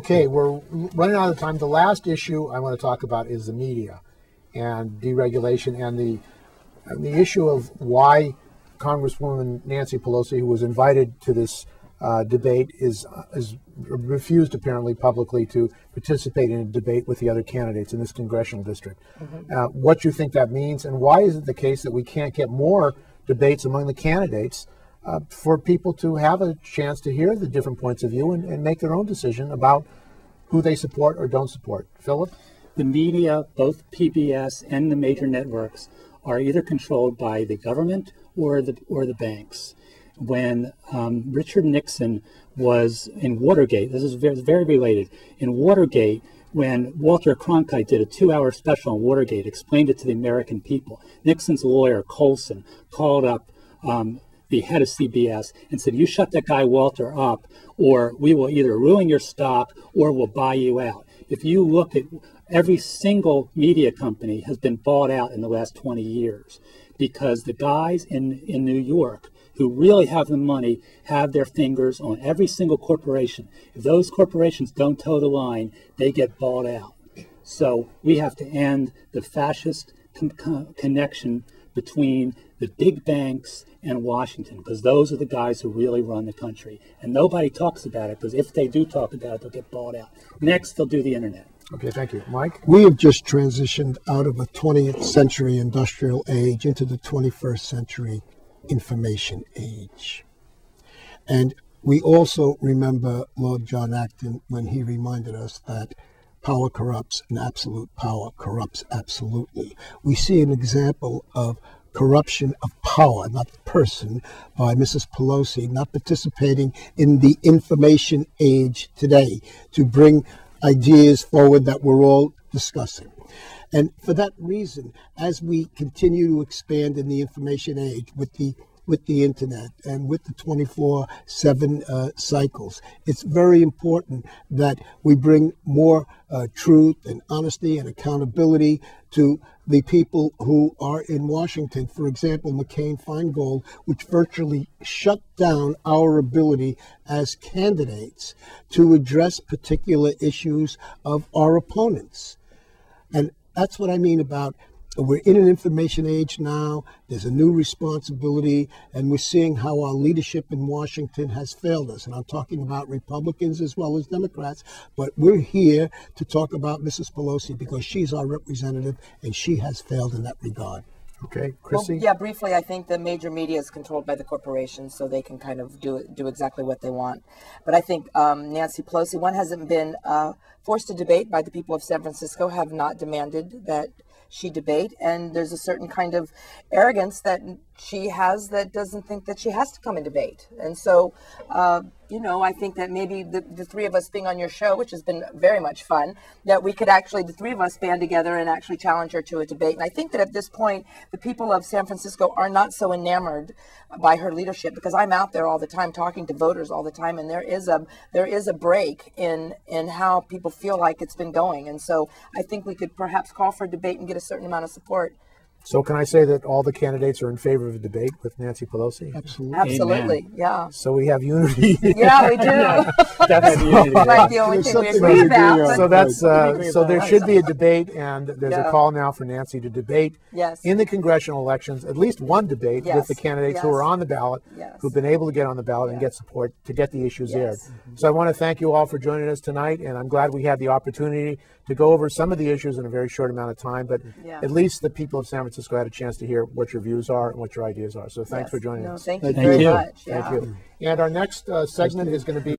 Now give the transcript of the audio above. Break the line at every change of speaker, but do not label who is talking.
Okay, we're running out of time. The last issue I want to talk about is the media and deregulation and the issue of why Congresswoman Nancy Pelosi, who was invited to this debate, is refused apparently publicly to participate in a debate with the other candidates in this congressional district. What you think that means, and why is it the case that we can't get more debates among the candidates for people to have a chance to hear the different points of view and make their own decision about who they support or don't support? Philip?
The media, both PBS and the major networks, are either controlled by the government or the banks. When Richard Nixon was in Watergate, this is very related, in Watergate, when Walter Cronkite did a 2-hour special on Watergate, explained it to the American people, Nixon's lawyer, Colson, called up the head of CBS and said, you shut that guy Walter up, or we will either ruin your stock or we'll buy you out. If you look at every single media company has been bought out in the last 20 years because the guys in New York who really have the money have their fingers on every single corporation. If those corporations don't toe the line, they get bought out. So we have to end the fascist connection between the big banks and Washington, because those are the guys who really run the country. And nobody talks about it, because if they do talk about it, they'll get bought out. Next, they'll do the internet.
Okay, thank you. Mike?
We have just transitioned out of a 20th century industrial age into the 21st century information age. And we also remember Lord John Acton when he reminded us that power corrupts and absolute power corrupts absolutely. We see an example of corruption of power, not the person, by Mrs. Pelosi not participating in the information age today to bring ideas forward that we're all discussing. And for that reason, as we continue to expand in the information age with the internet and with the 24/7 cycles, it's very important that we bring more truth and honesty and accountability to the people who are in Washington. For example, McCain-Feingold, which virtually shut down our ability as candidates to address particular issues of our opponents. And that's what I mean about we're in an information age now. There's a new responsibility, and we're seeing how our leadership in Washington has failed us. And I'm talking about Republicans as well as Democrats, but we're here to talk about Mrs. Pelosi because she's our representative, and she has failed in that regard.
Okay, Chrissy?
Well, yeah, briefly, I think the major media is controlled by the corporations, so they can kind of do exactly what they want. But I think Nancy Pelosi, one, hasn't been forced to debate by the people of San Francisco, have not demanded that she debate, and there's a certain kind of arrogance that she has that doesn't think that she has to come and debate. And so, I think that maybe the three of us being on your show, which has been very much fun, that we could actually, the three of us, band together and actually challenge her to a debate. And I think that at this point, the people of San Francisco are not so enamored by her leadership, because I'm out there all the time talking to voters all the time, and there is a break in how people feel like it's been going. And so I think we could perhaps call for a debate and get a certain amount of support.
So can I say that all the candidates are in favor of a debate with Nancy Pelosi?
Absolutely.
Absolutely.
Amen.
Yeah.
So we have unity.
Yeah, we do.
That's unity.
Like the only thing we agree about.
So that's so there should be a debate, and there's a call now for Nancy to debate in the congressional elections, at least one debate with the candidates who are on the ballot, who've been able to get on the ballot and get support to get the issues aired. So I want to thank you all for joining us tonight, and I'm glad we had the opportunity to go over some of the issues in a very short amount of time, but at least the people of San Francisco had a chance to hear what your views are and what your ideas are. So thanks for joining us.
Thank you very much.
Thank you. And our next segment is going to be